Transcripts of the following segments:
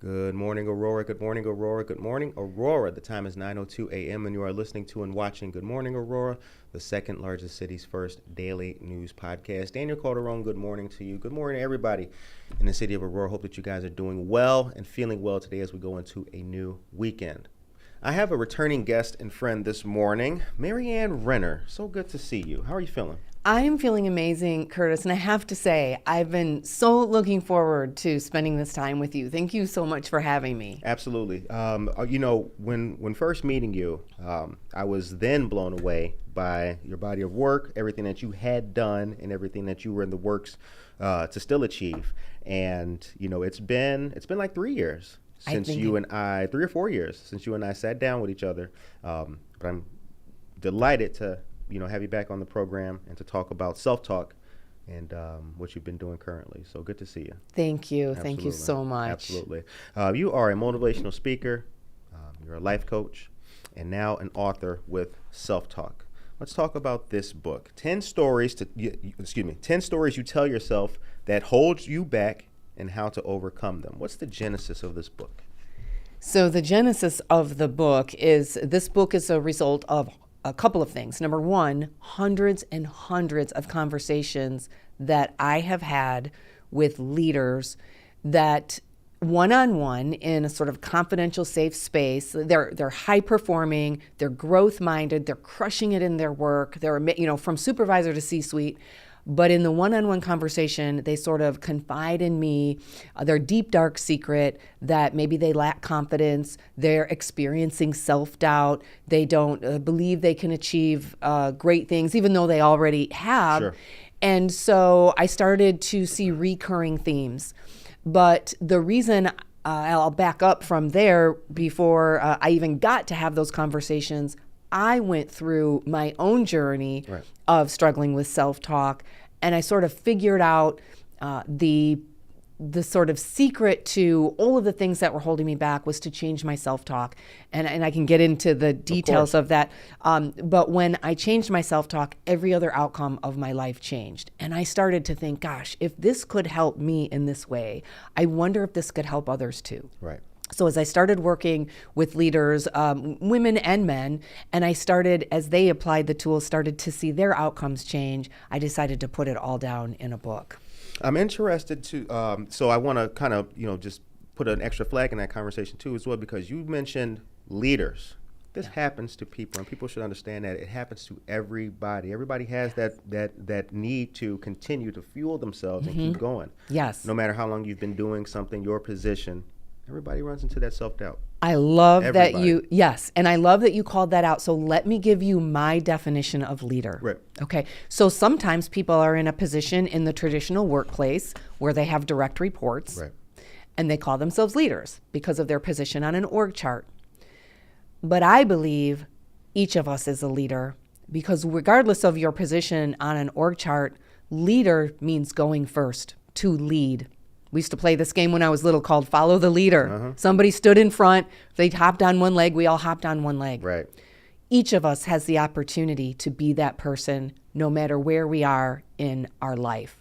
Good morning, Aurora. Good morning, Aurora. Good morning, Aurora. The time is 9:02 a.m. and you are listening to and watching Good Morning, Aurora, the second largest city's first daily news podcast. Daniel Calderon, good morning to you. Good morning, everybody in the city of Aurora. Hope that you guys are doing well and feeling well today as we go into a new weekend. I have a returning guest and friend this morning, Marianne Renner. So good to see you. How are you feeling? I am feeling amazing, Curtis, and I have to say, I've been so looking forward to spending this time with you. Thank you so much for having me. Absolutely. When first meeting you, I was then blown away by your body of work, everything that you had done, and everything that you were in the works to still achieve. And it's been like 3 years since 3 or 4 years since you and I sat down with each other. But I'm delighted to have you back on the program and to talk about self-talk and what you've been doing currently. So good to see you. Thank you. Absolutely. Thank you so much. Absolutely. You are a motivational speaker. You're a life coach and now an author with Self-Talk. Let's talk about this book. 10 stories you tell yourself that holds you back and how to overcome them. What's the genesis of this book? So the genesis of the book is a result of a couple of things. Number one, hundreds and hundreds of conversations that I have had with leaders that one-on-one in a sort of confidential, safe space. They're high performing, they're growth minded, they're crushing it in their work. They're, from supervisor to C-suite. But in the one-on-one conversation, they sort of confide in me their deep, dark secret that maybe they lack confidence, they're experiencing self-doubt, they don't believe they can achieve great things, even though they already have. Sure. And so I started to see recurring themes. But the reason I'll back up from there before I even got to have those conversations, I went through my own journey of struggling with self-talk, and I sort of figured out the sort of secret to all of the things that were holding me back was to change my self-talk. And I can get into the details of that. But when I changed my self-talk, every other outcome of my life changed. And I started to think, gosh, if this could help me in this way, I wonder if this could help others too. Right. So as I started working with leaders, women and men, and I started, as they applied the tools, started to see their outcomes change, I decided to put it all down in a book. I'm interested to, so I want to kind of, just put an extra flag in that conversation too as well, because you mentioned leaders. This happens to people, and people should understand that it happens to everybody. Everybody has that need to continue to fuel themselves and keep going. Yes. No matter how long you've been doing something, your position, everybody runs into that self-doubt. I love that and I love that you called that out. So let me give you my definition of leader. Right. Okay. So sometimes people are in a position in the traditional workplace where they have direct reports, Right. and they call themselves leaders because of their position on an org chart. But I believe each of us is a leader, because regardless of your position on an org chart, leader means going first, to lead. We used to play this game when I was little called Follow the Leader. Somebody stood in front, they hopped on one leg, we all hopped on one leg. Right. Each of us has the opportunity to be that person no matter where we are in our life.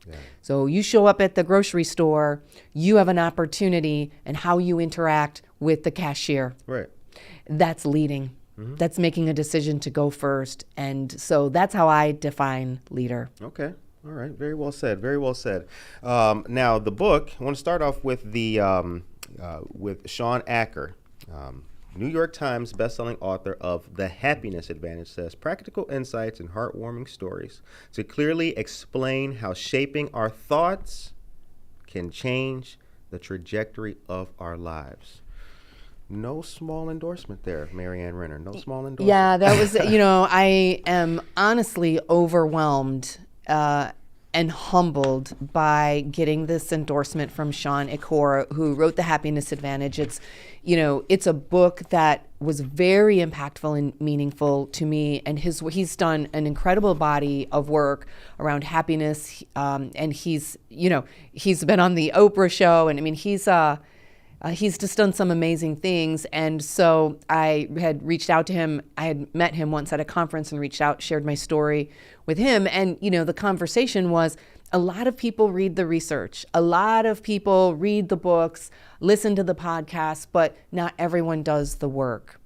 Yeah. So you show up at the grocery store, you have an opportunity in how you interact with the cashier. Right. That's leading. That's making a decision to go first. And so that's how I define leader. Okay. All right. Very well said. Very well said. Now, the book, I want to start off with with Shawn Achor, New York Times bestselling author of The Happiness Advantage, says practical insights and heartwarming stories to clearly explain how shaping our thoughts can change the trajectory of our lives. No small endorsement there, Marianne Renner. No small endorsement. Yeah, that was, I am honestly overwhelmed and humbled by getting this endorsement from Shawn Achor, who wrote The Happiness Advantage. It's a book that was very impactful and meaningful to me, and he's done an incredible body of work around happiness, and he's been on the Oprah show, and I mean, He's just done some amazing things. And so I had reached out to him. I had met him once at a conference and reached out, shared my story with him. And, the conversation was, a lot of people read the research. A lot of people read the books, listen to the podcasts, but not everyone does the work.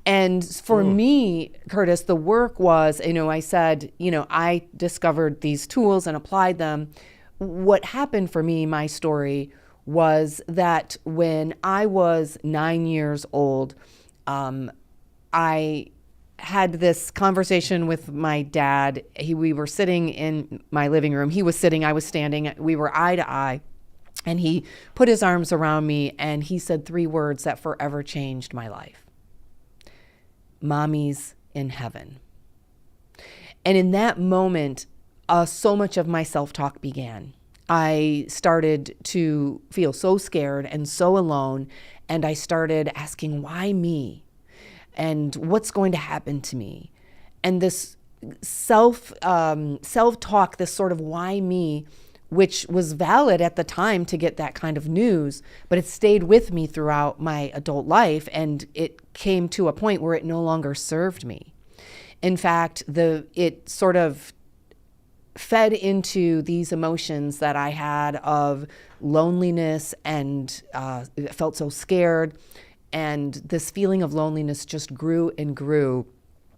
And for me, Curtis, the work was, I said, I discovered these tools and applied them. What happened for me, my story, was that when I was 9 years old, I had this conversation with my dad. We were sitting in my living room. He was sitting, I was standing. We were eye to eye. And he put his arms around me and he said 3 words that forever changed my life. Mommy's in heaven. And in that moment, so much of my self-talk began. I started to feel so scared and so alone, and I started asking, why me? And what's going to happen to me? And this self-talk, this sort of why me, which was valid at the time to get that kind of news, but it stayed with me throughout my adult life, and it came to a point where it no longer served me. In fact, it sort of fed into these emotions that I had of loneliness and felt so scared. And this feeling of loneliness just grew and grew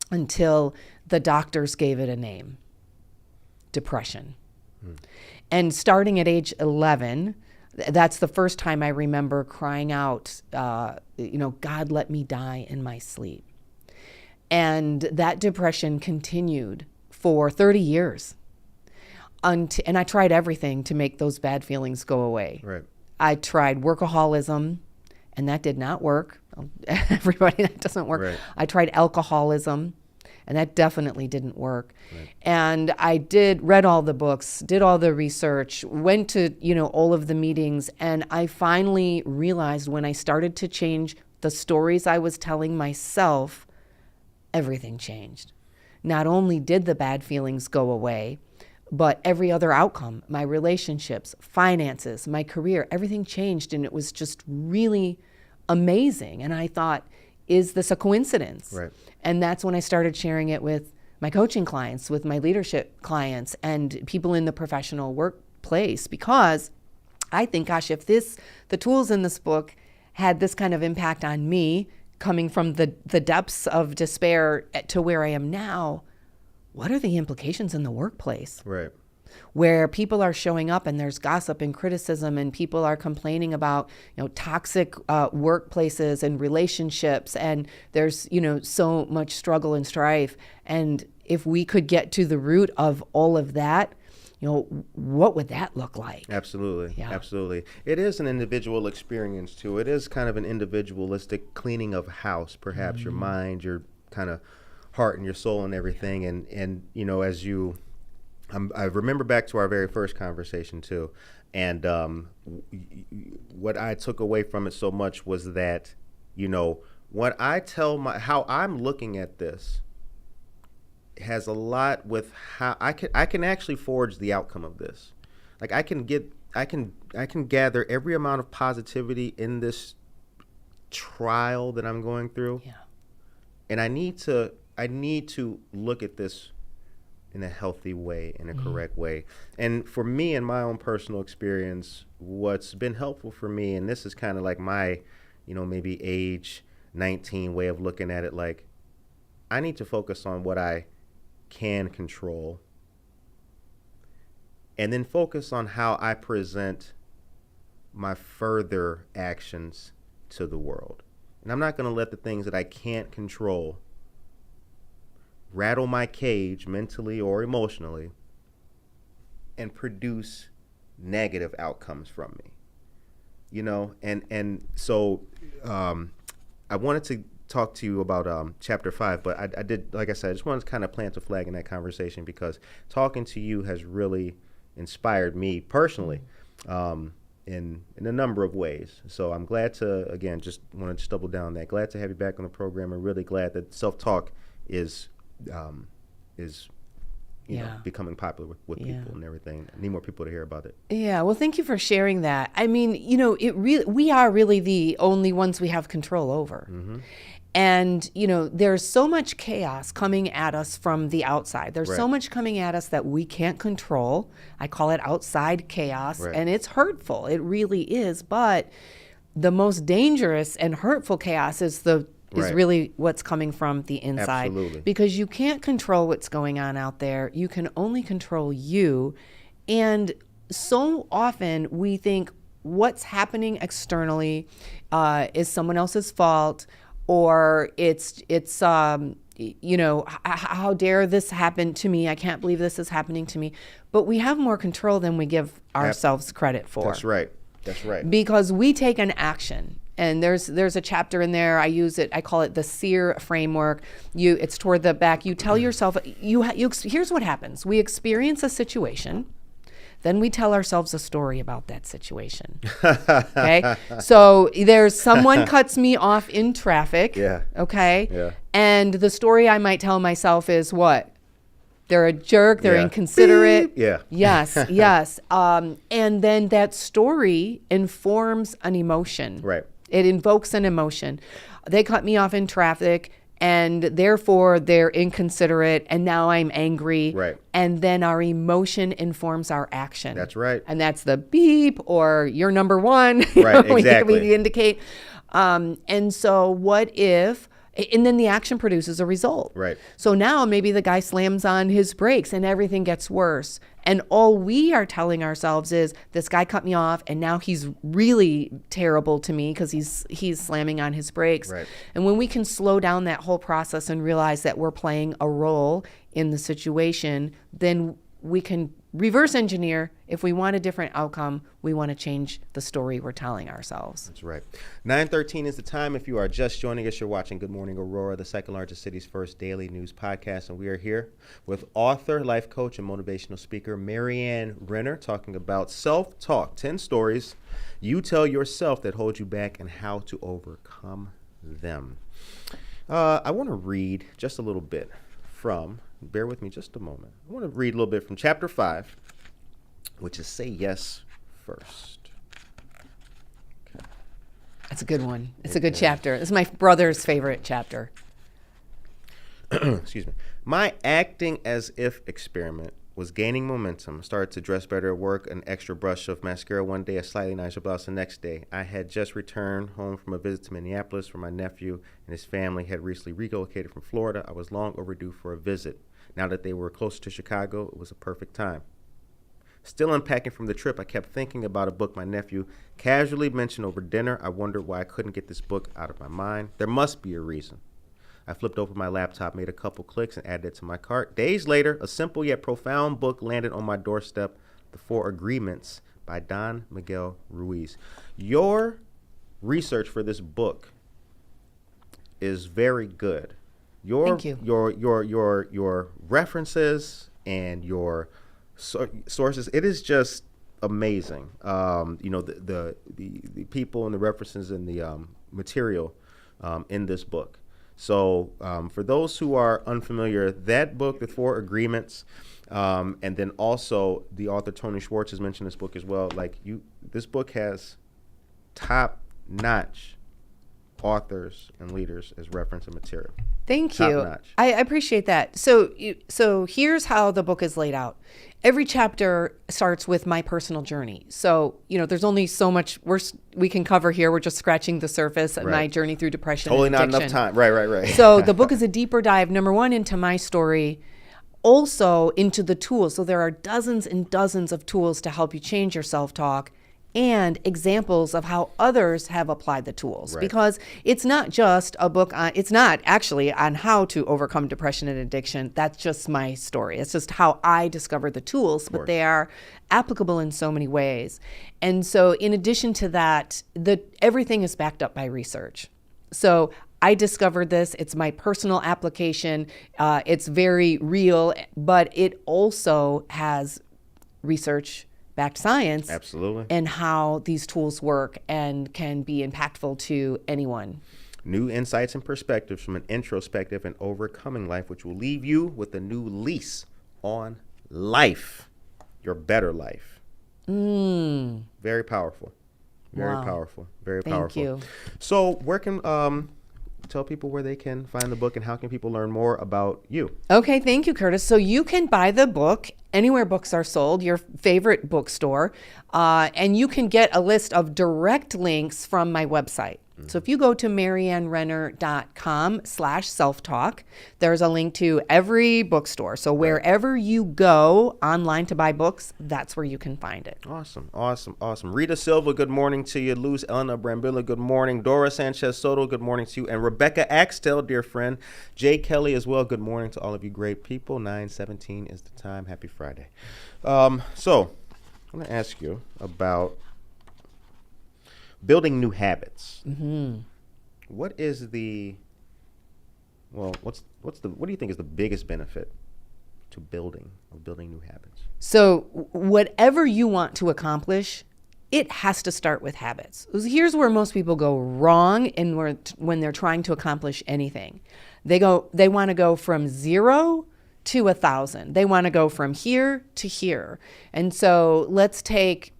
until the doctors gave it a name: depression. And starting at age 11, that's the first time I remember crying out, God, let me die in my sleep. And that depression continued for 30 years. And I tried everything to make those bad feelings go away. Right. I tried workaholism, and that did not work. Everybody, that doesn't work. Right. I tried alcoholism, and that definitely didn't work. Right. And I read all the books, did all the research, went to, all of the meetings, and I finally realized when I started to change the stories I was telling myself, everything changed. Not only did the bad feelings go away, but every other outcome, my relationships, finances, my career, everything changed, and it was just really amazing. And I thought, is this a coincidence? Right. And that's when I started sharing it with my coaching clients, with my leadership clients, and people in the professional workplace, because I think, gosh, if the tools in this book had this kind of impact on me, coming from the depths of despair to where I am now, what are the implications in the workplace? Right. Where people are showing up and there's gossip and criticism, and people are complaining about, toxic workplaces and relationships, and there's, so much struggle and strife. And if we could get to the root of all of that, what would that look like? Absolutely. Yeah. Absolutely. It is an individual experience too. It is kind of an individualistic cleaning of house, perhaps your mind, your kind of heart and your soul and everything. And I remember back to our very first conversation too. And what I took away from it so much was that, what I tell how I'm looking at this has a lot with how I can actually forge the outcome of this. Like I can gather every amount of positivity in this trial that I'm going through. Yeah. And I need to look at this in a healthy way, in a correct way. And for me, in my own personal experience, what's been helpful for me, and this is kind of like my, maybe age 19 way of looking at it, like I need to focus on what I can control, and then focus on how I present my further actions to the world. And I'm not going to let the things that I can't control rattle my cage mentally or emotionally and produce negative outcomes from me. And so I wanted to talk to you about chapter 5, but I did, like I said, I just wanted to kind of plant a flag in that conversation because talking to you has really inspired me personally in a number of ways. So I'm glad to, again, just want to just double down on that. Glad to have you back on the program, and really glad that self-talk is Yeah. becoming popular with Yeah. people and everything. I need more people to hear about it. Yeah, well, thank you for sharing that. I mean, we are really the only ones we have control over. And, there's so much chaos coming at us from the outside. There's so Right. much coming at us that we can't control. I call it outside chaos, Right. and it's hurtful. It really is. But the most dangerous and hurtful chaos is Right. really what's coming from the inside. Absolutely. Because you can't control what's going on out there. You can only control you. And so often we think what's happening externally is someone else's fault, or how dare this happen to me? I can't believe this is happening to me. But we have more control than we give ourselves credit for. That's right. That's right. Because we take an action. And there's a chapter in there. I call it the SEER framework. It's toward the back. You tell yourself, here's what happens. We experience a situation. Then we tell ourselves a story about that situation. Okay? So there's someone cuts me off in traffic. Yeah. Okay? Yeah. And the story I might tell myself is what? They're a jerk. They're Yeah. inconsiderate. Beep. Yeah. Yes, yes. And then that story informs an emotion. Right. It invokes an emotion. They cut me off in traffic, and therefore they're inconsiderate, and now I'm angry. Right. And then our emotion informs our action. That's right. And that's the beep, or you're number one. Right, exactly. We indicate. And so what if, and then the action produces a result. Right. So now maybe the guy slams on his brakes and everything gets worse. And all we are telling ourselves is, this guy cut me off and now he's really terrible to me because he's slamming on his brakes. Right. And when we can slow down that whole process and realize that we're playing a role in the situation, then we can reverse engineer. If we want a different outcome, we want to change the story we're telling ourselves. That's right. 9:13 is the time. If you are just joining us, you're watching Good Morning Aurora, the second largest city's first daily news podcast. And we are here with author, life coach, and motivational speaker Marianne Renner, talking about self-talk, 10 stories you tell yourself that hold you back and how to overcome them. I want to read just a little bit from, bear with me just a moment. I want to read a little bit from chapter 5, which is Say Yes First. That's a good one. It's a good chapter. It's my brother's favorite chapter. Excuse me. My acting as if experiment was gaining momentum. I started to dress better at work, an extra brush of mascara one day, a slightly nicer blouse the next day. I had just returned home from a visit to Minneapolis, where my nephew and his family had recently relocated from Florida. I was long overdue for a visit. Now that they were closer to Chicago, it was a perfect time. Still unpacking from the trip, I kept thinking about a book my nephew casually mentioned over dinner. I wondered why I couldn't get this book out of my mind. There must be a reason. I flipped open my laptop, made a couple clicks, and added it to my cart. Days later, a simple yet profound book landed on my doorstep, The Four Agreements by Don Miguel Ruiz. Your research for this book is very good. Thank you. Your references and your sources, it is just amazing. The people and the references and the material in this book. So for those who are unfamiliar, that book, The Four Agreements, and then also the author Tony Schwartz has mentioned this book as well. This book has top-notch authors and leaders as reference and material. Thank you. Top-notch. I appreciate that. So here's how the book is laid out. Every chapter starts with my personal journey. So, there's only so much we can cover here. We're just scratching the surface of my journey through depression. Totally and not addiction. enough time. Right. So the book is a deeper dive, number one, into my story, also into the tools. So there are dozens and dozens of tools to help you change your self-talk, and examples of how others have applied the tools. Right. Because it's not just a book on, it's not actually on how to overcome depression and addiction. That's just my story. It's just how I discovered the tools, but they are applicable in so many ways. And so in addition to that, everything is backed up by research. So I discovered this. It's my personal application. It's very real, but it also has research-backed science. Absolutely. And how these tools work and can be impactful to anyone. New insights and perspectives from an introspective and overcoming life, which will leave you with a new lease on life, your better life. Very powerful. Very Wow. powerful. Very Thank powerful. you. So where can tell people where they can find the book and how can people learn more about you? Okay, thank you, Curtis. So you can buy the book anywhere books are sold, your favorite bookstore, and you can get a list of direct links from my website. So if you go to mariannerenner.com/self-talk, there's a link to every bookstore. So wherever you go online to buy books, that's where you can find it. Awesome, awesome, awesome. Rita Silva, good morning to you. Luz Elena Brambilla, good morning. Dora Sanchez Soto, good morning to you. And Rebecca Axtell, dear friend. Jay Kelly as well, good morning to all of you great people. 9:17 is the time. Happy Friday. So I'm going to ask you about building new habits. What is what do you think is the biggest benefit to building new habits? So whatever you want to accomplish, it has to start with habits. Here's where most people go wrong when they're trying to accomplish anything. They want to go from 0 to 1,000. They want to go from here to here. And so let's take,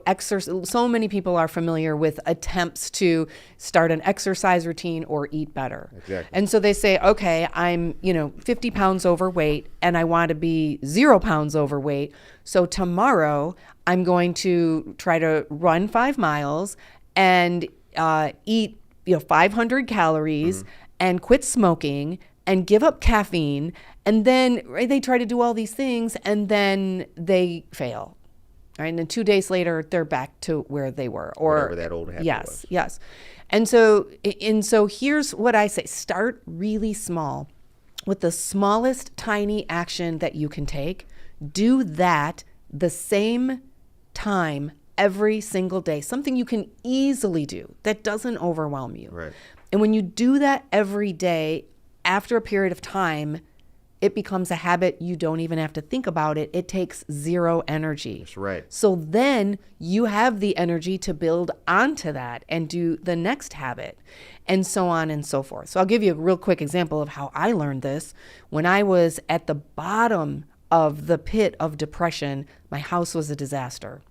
exercise. So many people are familiar with attempts to start an exercise routine or eat better. Exactly. And so they say, okay, I'm, 50 pounds overweight and I want to be 0 pounds overweight. So tomorrow I'm going to try to run 5 miles and eat, 500 calories and quit smoking and give up caffeine. And then they try to do all these things and then they fail. Right? And then 2 days later, they're back to where they were. Or whatever that old habit was. Yes. And so here's what I say. Start really small with the smallest tiny action that you can take. Do that the same time every single day. Something you can easily do that doesn't overwhelm you. Right. And when you do that every day, after a period of time, it becomes a habit. You don't even have to think about it. It takes zero energy. That's right. So then you have the energy to build onto that and do the next habit and so on and so forth. So I'll give you a real quick example of how I learned this. When I was at the bottom of the pit of depression, my house was a disaster.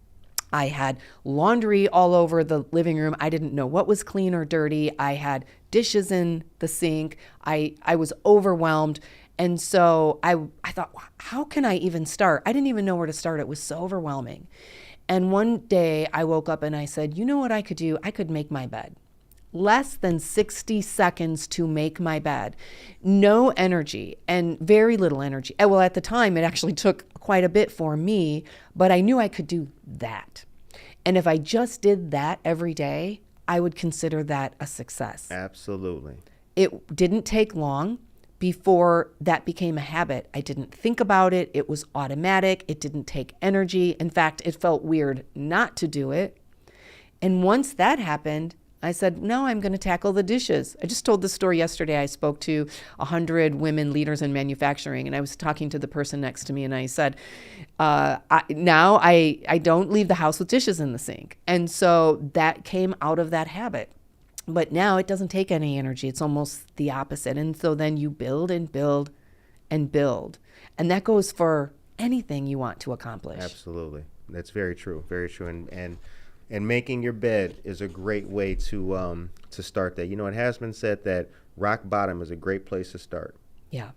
I had laundry all over the living room. I didn't know what was clean or dirty. I had dishes in the sink. I was overwhelmed. And so I thought, how can I even start? I didn't even know where to start. It was so overwhelming. And one day I woke up and I said, you know what I could do? I could make my bed. Less than 60 seconds to make my bed. No energy and very little energy. Well, at the time, it actually took quite a bit for me, but I knew I could do that. And if I just did that every day, I would consider that a success. Absolutely. It didn't take long before that became a habit. I didn't think about it. It was automatic. It didn't take energy. In fact, it felt weird not to do it. And once that happened, I said, no, I'm going to tackle the dishes. I just told the story yesterday. I spoke to 100 women leaders in manufacturing, and I was talking to the person next to me, and I said, I don't leave the house with dishes in the sink. And so that came out of that habit. But now it doesn't take any energy. It's almost the opposite. And so then you build and build and build. And that goes for anything you want to accomplish. Absolutely. That's very true. Very true. And making your bed is a great way to start that. It has been said that rock bottom is a great place to start. Yeah,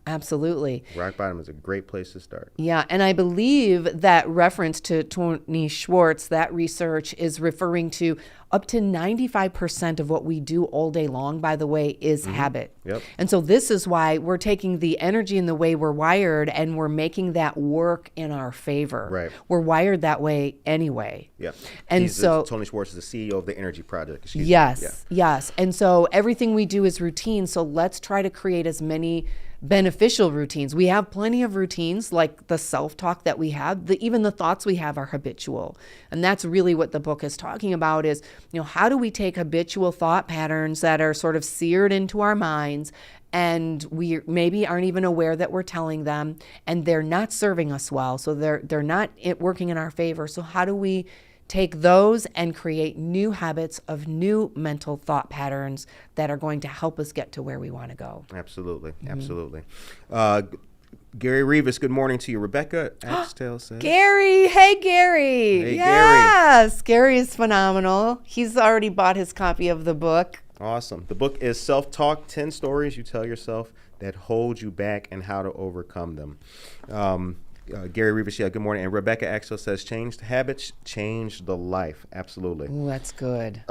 absolutely. Rock bottom is a great place to start. Yeah, and I believe that reference to Tony Schwartz, that research is referring to up to 95% of what we do all day long, by the way, is habit. Yep. And so this is why we're taking the energy and the way we're wired and we're making that work in our favor. Right. We're wired that way anyway. Yep. And Tony Schwartz is the CEO of the Energy Project. Excuse me. Yes. And so everything we do is routine. So let's try to create as many beneficial routines. We have plenty of routines like the self-talk that we have. Even the thoughts we have are habitual. And that's really what the book is talking about is, how do we take habitual thought patterns that are sort of seared into our minds and we maybe aren't even aware that we're telling them and they're not serving us well. So they're not working in our favor. So how do we take those and create new habits of new mental thought patterns that are going to help us get to where we want to go? Absolutely. Gary Rivas, good morning to you. Rebecca Axtell says. Gary, hey Gary. Hey, yes, Gary is phenomenal. He's already bought his copy of the book. Awesome. The book is Self-Talk, 10 Stories You Tell Yourself That Hold You Back and How to Overcome Them. Gary Rivas, yeah, good morning. And Rebecca Axel says, changed habits, change the life. Absolutely. Ooh, that's good.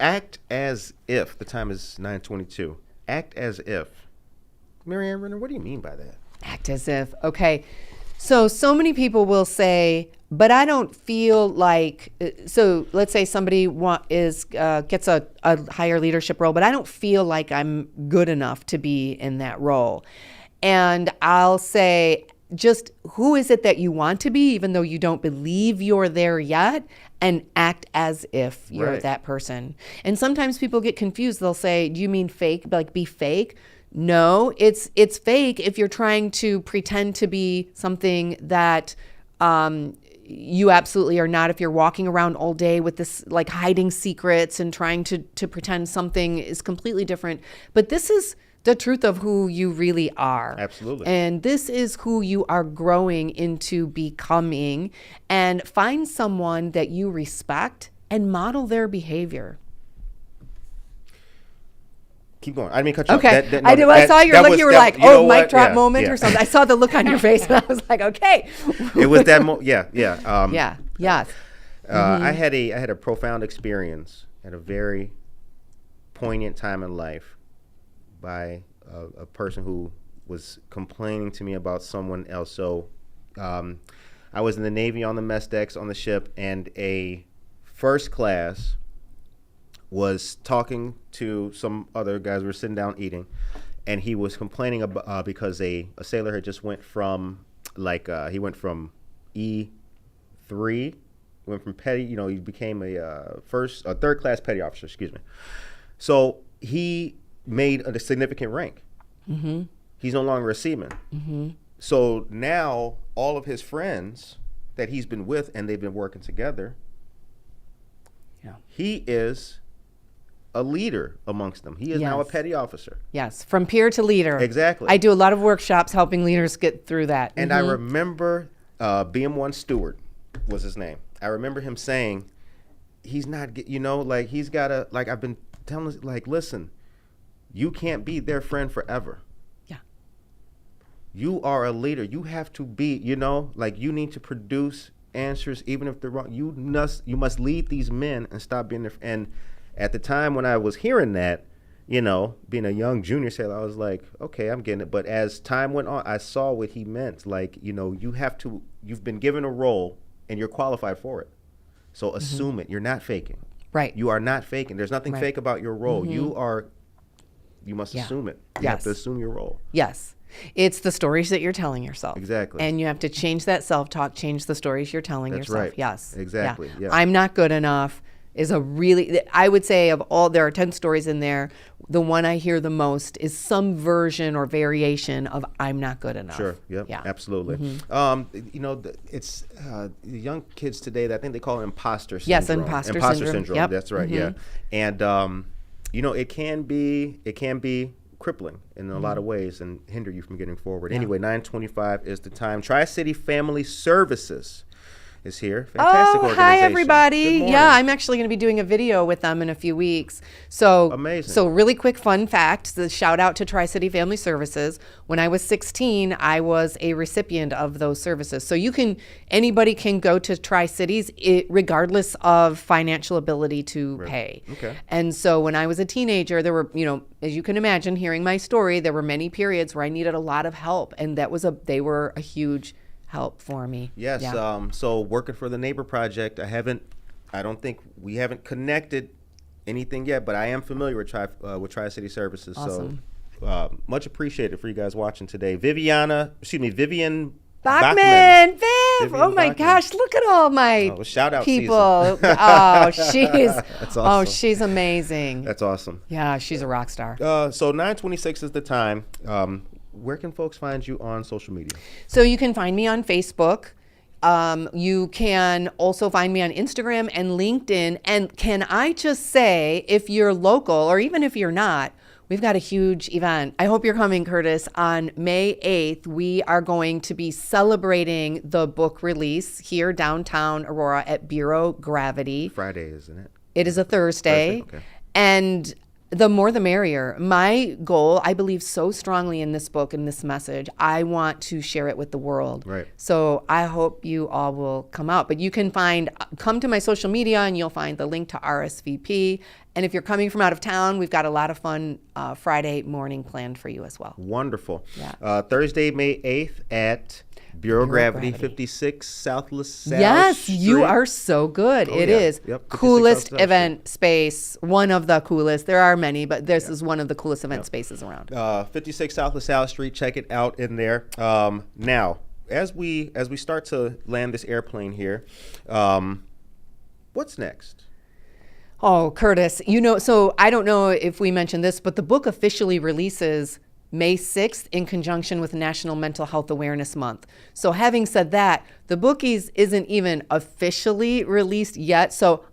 Act as if, the time is 9:22. Act as if. Marianne Renner, what do you mean by that? Act as if. Okay. So many people will say, but I don't feel like, so let's say somebody gets a higher leadership role, but I don't feel like I'm good enough to be in that role. And I'll say, just who is it that you want to be, even though you don't believe you're there yet, and act as if you're Right. that person. And sometimes people get confused. They'll say, do you mean fake, like be fake? No, it's fake if you're trying to pretend to be something that you absolutely are not. If you're walking around all day with this, like hiding secrets and trying to pretend something is completely different. But this is the truth of who you really are. Absolutely. And this is who you are growing into becoming. And find someone that you respect and model their behavior. Keep going. I didn't mean to cut you Okay. off. I saw your look. You were like, know mic what? drop Yeah, moment yeah. or something. I saw the look on your face and I was like, okay. It was that yeah. Yeah. Yes. I had a profound experience at a very poignant time in life by a person who was complaining to me about someone else. So I was in the Navy on the mess decks on the ship, and a first class was talking to some other guys. We were sitting down eating, and he was complaining about because a sailor had just went from he went from E3, went from petty, he became a third class petty officer, excuse me. So he made a significant rank. Mm-hmm. He's no longer a seaman. Mm-hmm. So now all of his friends that he's been with, and they've been working together, he is a leader amongst them. He is now a Yes. petty officer. Yes. From peer to leader. Exactly. I do a lot of workshops helping leaders get through that. And I remember BM1 Stewart was his name. I remember him saying, he's not, he's got to, I've been telling, listen, you can't be their friend forever. Yeah. You are a leader. You have to be, you need to produce answers even if they're wrong. You must lead these men and stop being their, and at the time when I was hearing that, being a young junior sailor, I was like, okay, I'm getting it. But as time went on, I saw what he meant. You've been given a role and you're qualified for it. So assume it. You're not faking. Right. You are not faking. There's nothing Right. fake about your role. You must assume it. You have to assume your role. Yes. It's the stories that you're telling yourself. Exactly. And you have to change that self-talk, change the stories you're telling That's yourself. right. Yes. Exactly. Yeah. I'm not good enough is I would say of all, there are 10 stories in there, the one I hear the most is some version or variation of I'm not good enough. Sure. Yep. Yeah. Absolutely. It's the young kids today, I think they call it imposter syndrome. Yes, imposter syndrome. Yep. That's right. Yeah. And it can be crippling in a lot of ways and hinder you from getting forward. Anyway, 9:25 is the time. Tri-City Family Services is here. Fantastic organization. Hi Good everybody. morning. Yeah, I'm actually going to be doing a video with them in a few weeks. So Amazing. So really quick fun fact, the shout out to Tri-City Family Services. When I was 16, I was a recipient of those services. So anybody can go to Tri-Cities regardless of financial ability to pay. Okay. And so when I was a teenager, there were, as you can imagine, hearing my story, there were many periods where I needed a lot of help, and they were a huge help for me. Yes. Yeah. So working for the Neighbor Project, I don't think we haven't connected anything yet, but I am familiar with Tri-City Services. Awesome. So much appreciated for you guys watching today. Vivian Bachman, Viv! Vivian Oh my Bachman. gosh, look at all my shout out people. season. That's awesome. Oh, she's amazing. That's awesome. Yeah, she's a rock star. So 9:26 is the time. Where can folks find you on social media? So you can find me on Facebook. You can also find me on Instagram and LinkedIn. And can I just say, if you're local or even if you're not, We've got a huge event. I hope you're coming, Curtis. On May 8th, we are going to be celebrating the book release here downtown Aurora at Bureau Gravity. Friday, isn't it? It is a Thursday. Okay. And the more the merrier. My goal, I believe so strongly in this book and this message. I want to share it with the world. Right. So I hope you all will come out. But you can come to my social media and you'll find the link to RSVP. And if you're coming from out of town, we've got a lot of fun Friday morning planned for you as well. Wonderful. Yeah. Thursday, May 8th at Bureau Gravity, 56 South LaSalle Yes, Street. you are so good. Oh, It yeah. is. Yep, 56 Coolest South LaSalle event space, one of the coolest. There are many, but this is one of the coolest event spaces around. 56 South LaSalle Street. Check it out in there. Now, as we start to land this airplane here, what's next? Oh, Curtis, so I don't know if we mentioned this, but the book officially releases May 6th in conjunction with National Mental Health Awareness Month. So having said that, the book isn't even officially released yet. So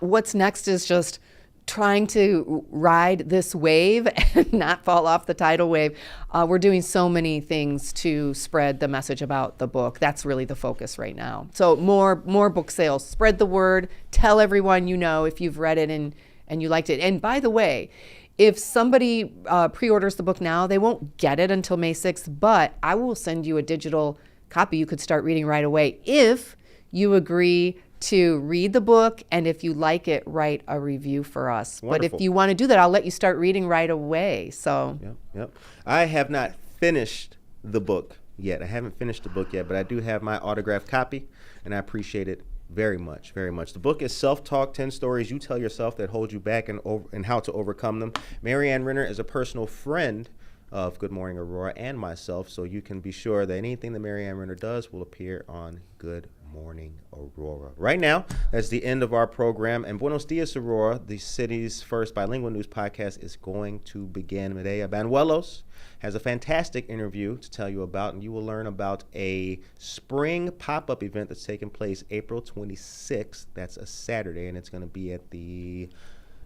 what's next is just trying to ride this wave and not fall off the tidal wave. We're doing so many things to spread the message about the book. That's really the focus right now. So more book sales, spread the word, tell everyone you know if you've read it and you liked it. And by the way, if somebody pre-orders the book now, they won't get it until May 6th, but I will send you a digital copy you could start reading right away if you agree to read the book, and if you like it, write a review for us. Wonderful. But if you want to do that, I'll let you start reading right away. So Yep. I have not finished the book yet. I haven't finished the book yet, but I do have my autographed copy, and I appreciate it very much, very much. The book is Self-Talk, 10 Stories You Tell Yourself That Hold You Back and How to Overcome Them. Marianne Renner is a personal friend of Good Morning Aurora and myself, so you can be sure that anything that Marianne Renner does will appear on Good Morning Aurora. Right now, that's the end of our program, and Buenos Dias, Aurora, the city's first bilingual news podcast, is going to begin. Medea Banuelos has a fantastic interview to tell you about, and you will learn about a spring pop-up event that's taking place April 26th. That's a Saturday, and it's going to be at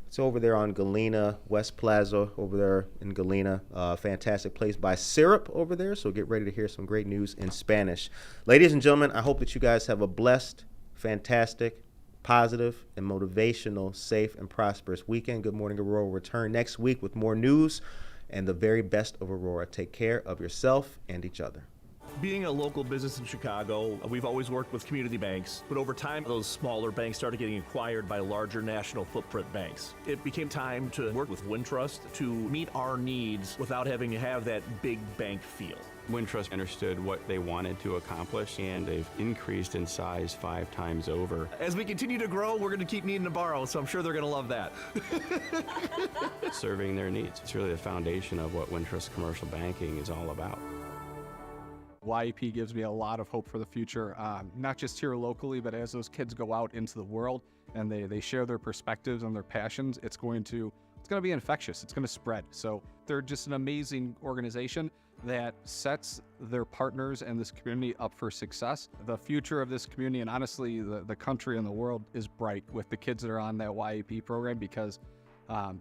it's over there on Galena, West Plaza, over there in Galena. Fantastic place by Syrup over there, so get ready to hear some great news in Spanish. Ladies and gentlemen, I hope that you guys have a blessed, fantastic, positive, and motivational, safe, and prosperous weekend. Good Morning Aurora will return next week with more news and the very best of Aurora. Take care of yourself and each other. Being a local business in Chicago, we've always worked with community banks, but over time, those smaller banks started getting acquired by larger national footprint banks. It became time to work with Wintrust to meet our needs without having to have that big bank feel. Wintrust understood what they wanted to accomplish, and they've increased in size 5 times over. As we continue to grow, we're going to keep needing to borrow, so I'm sure they're going to love that. Serving their needs. It's really the foundation of what Wintrust Commercial Banking is all about. YEP gives me a lot of hope for the future, not just here locally, but as those kids go out into the world and they share their perspectives and their passions, it's going to be infectious. It's going to spread. So they're just an amazing organization that sets their partners and this community up for success. The future of this community, and honestly the country and the world, is bright with the kids that are on that YEP program, because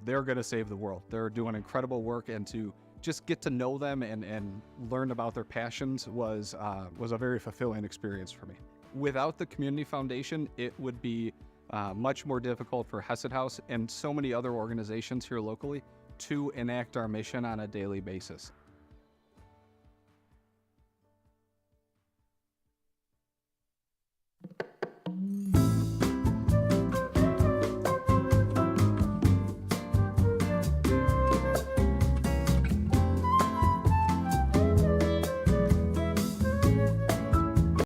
they're going to save the world. They're doing incredible work, and to just get to know them and learn about their passions was a very fulfilling experience for me. Without the Community Foundation, it would be much more difficult for Hesed House and so many other organizations here locally to enact our mission on a daily basis.